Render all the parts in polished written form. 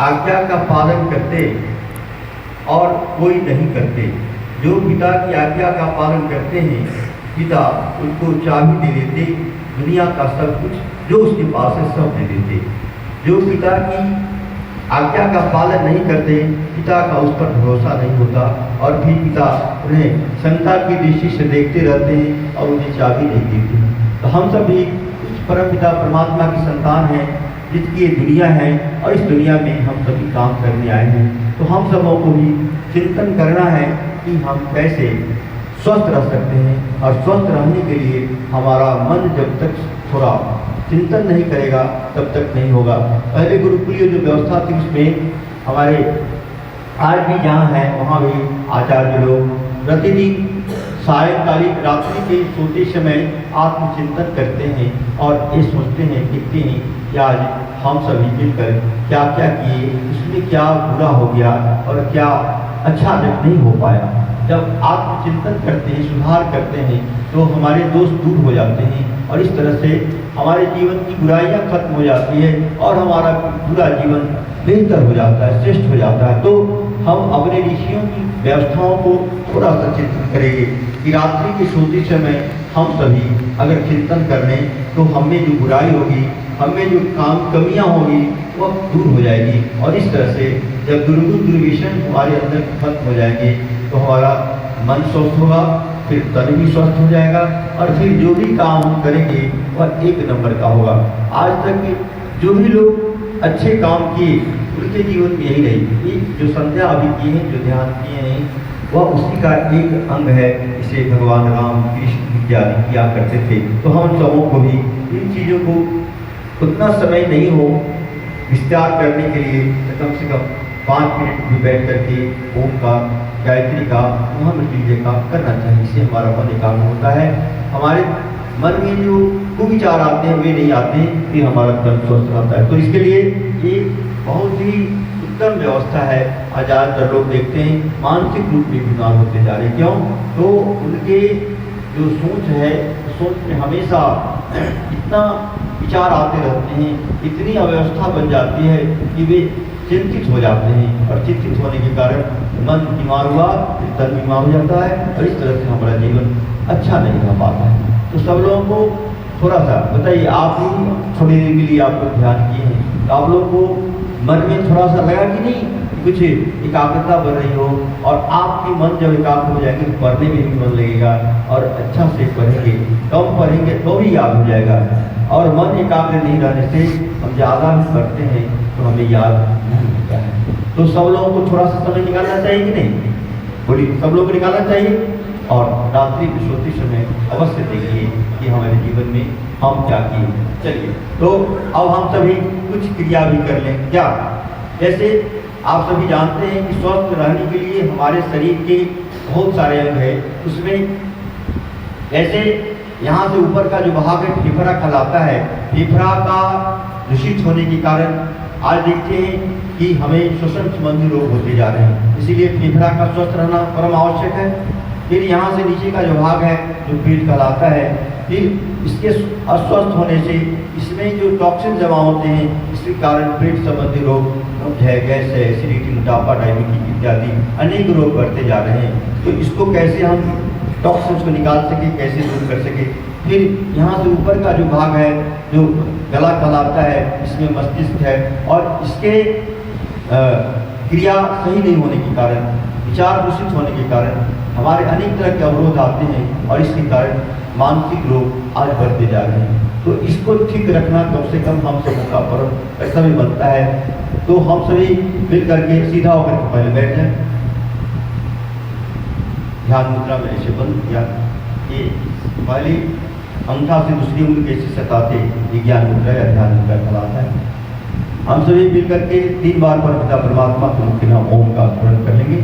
आज्ञा का पालन करते और कोई नहीं करते। जो पिता की आज्ञा का पालन करते हैं, पिता उनको चाबी दे देते, दुनिया का सब कुछ जो उसके पास है सब दे देते। जो पिता की आज्ञा का पालन नहीं करते, पिता का उस पर भरोसा नहीं होता और भी पिता उन्हें शंका की दृष्टि से देखते रहते हैं और उन्हें चाबी नहीं देते। तो हम सभी उस परम पिता परमात्मा की संतान हैं जिसकी ये दुनिया है और इस दुनिया में हम सभी काम करने आए हैं। तो हम सबों को भी चिंतन करना है कि हम कैसे स्वस्थ रह सकते हैं और स्वस्थ रहने के लिए हमारा मन जब तक थोड़ा चिंतन नहीं करेगा तब तक नहीं होगा। पहले गुरुकुलीय जो व्यवस्था थी उसमें हमारे आज भी जहाँ है वहाँ भी आचार्य लोग प्रतिदिन सायंकालिक रात्रि के सोते समय आत्मचिंतन करते हैं और ये सोचते हैं देखते हैं कि आज हम सभी मिलकर क्या क्या किए, उसमें क्या बुरा हो गया और क्या अच्छा नहीं हो पाया। जब आत्मचिंतन करते हैं, सुधार करते हैं तो हमारे दोष दूर हो जाते हैं और इस तरह से हमारे जीवन की बुराइयां खत्म हो जाती है और हमारा पूरा जीवन बेहतर हो जाता है, श्रेष्ठ हो जाता है। तो हम अपने ऋषियों की व्यवस्थाओं को थोड़ा सा चिंतन करेंगे कि रात्रि के सोते समय हम सभी अगर चिंतन कर लें तो हमें जो बुराई होगी, हमें जो कमियां होगी वह दूर हो जाएगी और इस तरह से जब दुर्गुण दुर्विषण हमारे अंदर खत्म हो जाएंगे तो हमारा मन स्वस्थ होगा, फिर तन भी स्वस्थ हो जाएगा और फिर जो भी काम हम करेंगे वह एक नंबर का होगा। आज तक जो भी लोग अच्छे काम किए उनके जीवन में यही रही। ये जो संध्या अभी किए हैं, जो ध्यान किए हैं, वह उसी का एक अंग है। इसे भगवान राम कृष्ण इत्यादि किया करते थे। तो हम सबों को भी इन चीज़ों को उतना समय नहीं हो विस्तार करने के लिए तो कम से कम 5 मिनट भी बैठ करके ओम का, गायत्री का, महामृत्युंजय का करना चाहिए। इससे हमारा मन एकाग्र होता है, हमारे मन में जो कुविचार आते हैं वे नहीं आते, फिर हमारा तन स्वस्थ रहता है। तो इसके लिए ये बहुत ही उत्तम व्यवस्था है। आज ज़्यादातर लोग देखते हैं मानसिक रूप में बीमार होते जा रहे हैं। क्यों? तो उनके जो सोच है, सोच में हमेशा इतना विचार आते रहते हैं, इतनी अव्यवस्था बन जाती है कि वे चिंतित हो जाते हैं और चिंतित होने के कारण मन बीमार हुआ, तन बीमार हो जाता है और इस तरह से हमारा जीवन अच्छा नहीं रह पाता है। तो सब लोगों को थोड़ा सा बताइए, आप भी थोड़ी देर के लिए आप लोग ध्यान किए हैं तो आप लोग को मन में थोड़ा सा लगा कि नहीं कुछ एकाग्रता बढ़ रही हो और आपके मन जब एकाग्र हो जाएंगे तो पढ़ने में भी मन लगेगा और अच्छा से पढ़ेंगे, कम पढ़ेंगे तो भी याद हो जाएगा। और मन एकाग्र नहीं रहने से हम ज़्यादा भी पढ़ते हैं तो हमें याद नहीं होता है। तो सब लोगों को थोड़ा सा समय निकालना चाहिए कि नहीं? बोलिए, सब लोग को निकालना चाहिए। और रात्रि में सोते समय अवश्य देखिए कि हमारे जीवन में हम क्या किए। चलिए, तो अब हम सभी कुछ क्रिया भी कर लें। क्या? जैसे आप सभी जानते हैं कि स्वस्थ रहने के लिए हमारे शरीर के बहुत सारे अंग हैं। उसमें जैसे यहाँ से ऊपर का जो भाग है फेफड़ा कहलाता है। फेफड़ा का दूषित होने के कारण आज देखते हैं कि हमें श्वसन संबंधी रोग होते जा रहे हैं, इसीलिए फेफड़ा का स्वस्थ रहना परम आवश्यक है। फिर यहाँ से नीचे का जो भाग है जो पेट कहलाता है, फिर इसके अस्वस्थ होने से इसमें जो टॉक्सिन जमा होते हैं इसके कारण पेट संबंधी रोग, गैस है, एसिडिटी, मोटापा, डायबिटीज इत्यादि अनेक रोग बढ़ते जा रहे हैं। तो इसको कैसे हम टॉक्सिन्स को निकाल सके, कैसे दूर कर सके। फिर यहाँ से ऊपर का जो भाग है जो गला कहलाता है, इसमें मस्तिष्क है और इसके क्रिया सही नहीं होने के कारण, विचार दूषित होने के कारण हमारे अनेक तरह के अवरोध आते हैं और इसके कारण मानसिक रोग आज बढ़ते जा रहे हैं। तो इसको ठीक रखना कम से कम हम सबों का परम कर्तव्य बनता है। तो हम सभी मिल करके सीधा होकर पहले बैठ जाए, ध्यान मुद्रा में ऐसे बंद किया, ये पहली अंगूठा से दूसरी उंगली कैसे सताते विज्ञान मुद्रा या ध्यान मुद्रा कहलाता है। हम सभी मिल करके 3 बार पर पिता परमात्मा के मुख्य नाम ओम का स्मरण कर लेंगे।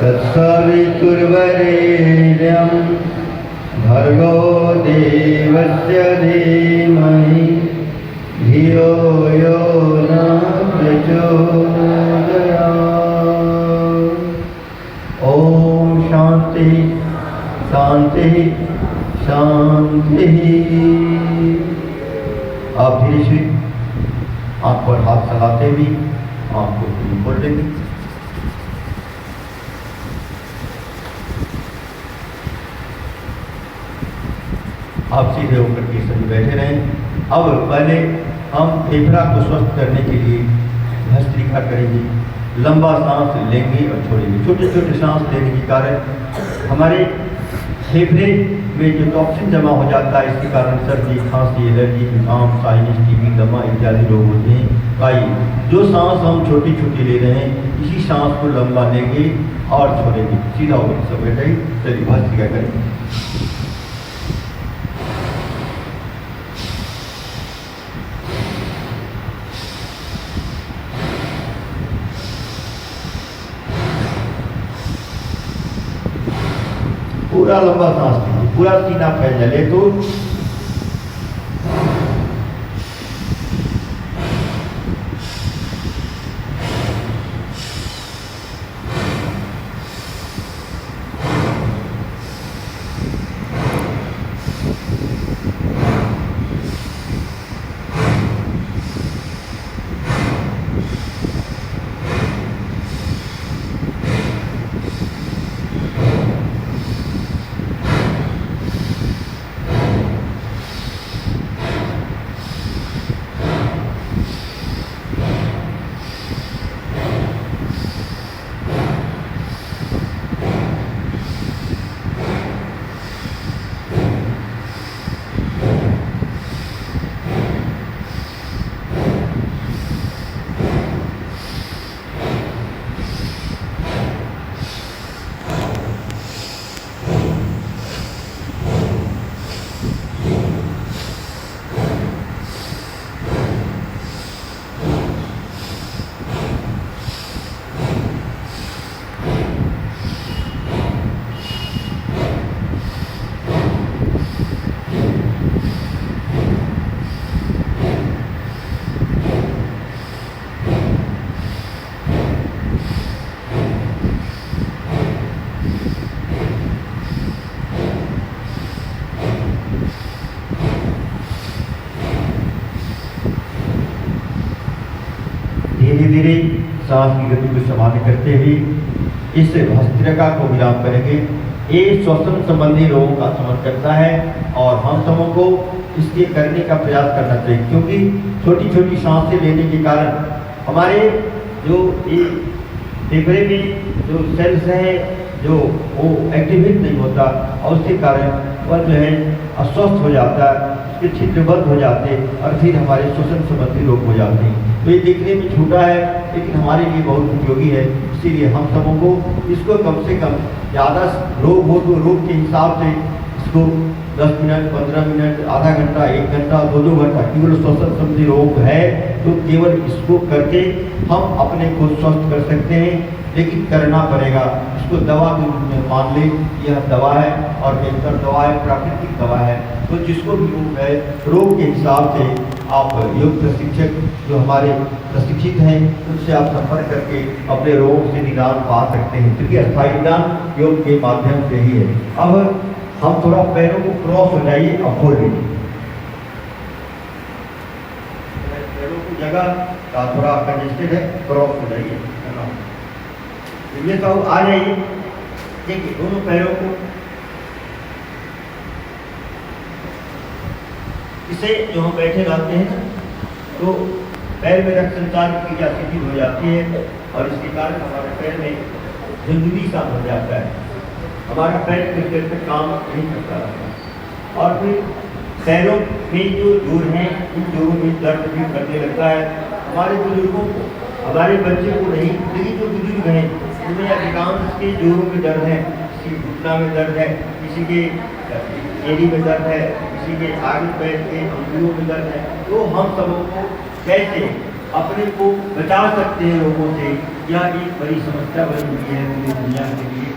तत्सवितुर्वरेण्यं भर्गो देवस्य धीमहि धियो यो न प्रचोदयात्। ओम शांति शांति शांति। आप धीरे से आंख पर हाथ चलाते हुए आंख को खोल देंगे। आप सीधे होकर के सभी बैठे रहें। अब पहले हम फेफड़ा को स्वस्थ करने के लिए भस्त्रिका करेंगे। लंबा सांस लेंगे और छोड़ेंगे। छोटे छोटे सांस लेने के कारण हमारे फेफड़े में जो टॉक्सिन जमा हो जाता है, इसके कारण सर्दी, खांसी, एलर्जी, जुकाम, साइनस, टीबी, दमा इत्यादि रोग होते हैं। आइए, जो सांस हम छोटी छोटी ले रहे हैं, इसी सांस को लंबा लेंगे और छोड़ेंगे। सीधा होकर सब बैठे। चलिए भस्त्रिका करेंगे। पूरा लंबा सांस लीजिए, पूरा सीना फैल जाए तो धीरे धीरे सांस की गति को समाप्त करते हुए इस भस्त्रिका को विराम करेंगे। ये श्वसन संबंधी रोगों का शमन करता है और हम सबों को इसके करने का प्रयास करना चाहिए, क्योंकि छोटी छोटी सांसें लेने के कारण हमारे जो फेफड़े में जो सेल्स है जो वो एक्टिवेट नहीं होता और उसके कारण वह जो है अस्वस्थ हो जाता है, उसके छिद्र बंद हो जाते और फिर हमारे श्वसन संबंधी रोग हो जाते हैं। तो ये देखने में छोटा है लेकिन हमारे लिए बहुत उपयोगी है। इसीलिए हम सबों को इसको कम से कम ज़्यादा रोग हो तो रोग के हिसाब से इसको 10 मिनट, 15 मिनट, आधा घंटा, 1 घंटा, 2 घंटा, केवल श्वसन संबंधी रोग है तो केवल इसको करके हम अपने को स्वस्थ कर सकते हैं। लेकिन करना पड़ेगा, इसको दवा के रूप में मान ले, यह दवा है और बेहतर दवा है, प्राकृतिक दवा है। तो जिसको भी रोग है, रोग के हिसाब से आप योग प्रशिक्षक जो हमारे प्रशिक्षित हैं उनसे आप संपर्क करके अपने रोग से निदान पा सकते हैं, क्योंकि अस्थायी निदान योग के माध्यम से ही है। अब हम थोड़ा पैरों को क्रॉस हो जाइए, अब खोल लीजिए पैरों की जगह का थोड़ा कंजेस्टेड है, क्रॉस हो जाइए। ये तो आ जाइए, देखिए दोनों पैरों को इसे जो हम बैठे रहते हैं तो पैर में रक्त संचार की क्रिया शिथिल हो जाती है और इसके कारण हमारे पैर में झुंझुनी सा हो जाता है, हमारा पैर कुछ देर तक काम नहीं करता रहता। और फिर पैरों में जो जोड़ हैं उन जोड़ों में दर्द भी करने लगता है। हमारे बुजुर्गों को, हमारे बच्चे को नहीं, लेकिन जो बुजुर्ग हैं उनमें अधिकांश के जोड़ों में दर्द है, किसी घुटना में दर्द है, किसी के एड़ी में दर्द है, किसी के आगे पैर के अंगुलियों में दर्द है। तो हम सबों को कैसे अपने को बचा सकते हैं रोगों से, यह एक बड़ी समस्या बनी हुई है पूरी दुनिया के लिए,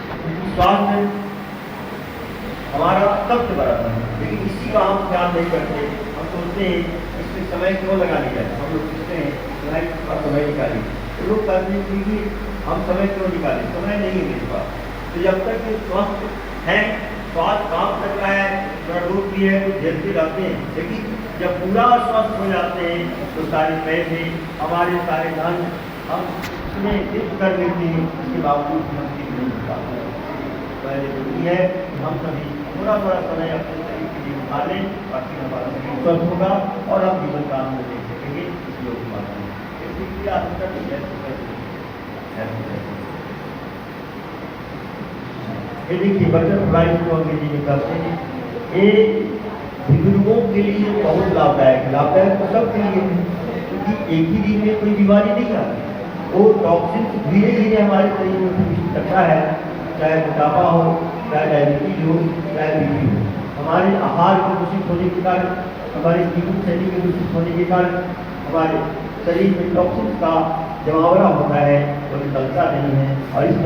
क्योंकि स्वास्थ्य हमारा सबसे बड़ा धन है, लेकिन इसी का हम ध्यान नहीं करते। हम सोचते हैं इसमें समय क्यों लगाने जाए, हम लोग सोचते हैं भाई और समय निकालें, तो लोग कहते हैं कि हम समय क्यों निकालें, समय नहीं है मेरे पास। तो जब तक ये स्वस्थ है, स्वास्थ्य काम कर रहा है, थोड़ा रोग भी है तो झेलते रहते हैं, लेकिन जब पूरा स्वस्थ हो जाते हैं तो सारे पैसे हमारे सारे धन हम उसमें लिप्त कर देते हैं, इसके बावजूद हम ठीक नहीं हो पाते। पहले जरूरी है कि हम सभी थोड़ा थोड़ा समय अपने शरीर के लिए निकालें, बाकी हमारा शरीर स्वस्थ होगा और हम जीवन काम में देख सकेंगे इस योग के माध्यम से। इसलिए आपका ये देखिए बटरफ्लाई को अंग्रेजी में कहते हैं, ये बुजुर्गों के लिए बहुत लाभदायक है। लाभदायक तो सबके लिए है, क्योंकि एक ही दिन में कोई बीमारी नहीं आती, वो टॉक्सिन धीरे धीरे हमारे शरीर में प्रवेश करता है, चाहे मोटापा हो, चाहे डायबिटीज हो, चाहे बीपी हो। हमारे आहार के दूषित होने के कारण, हमारी जीवन शैली के दूषित होने के कारण हमारे शरीर में टॉक्सिन का जमावड़ा होता है, वो निकलता नहीं है और इस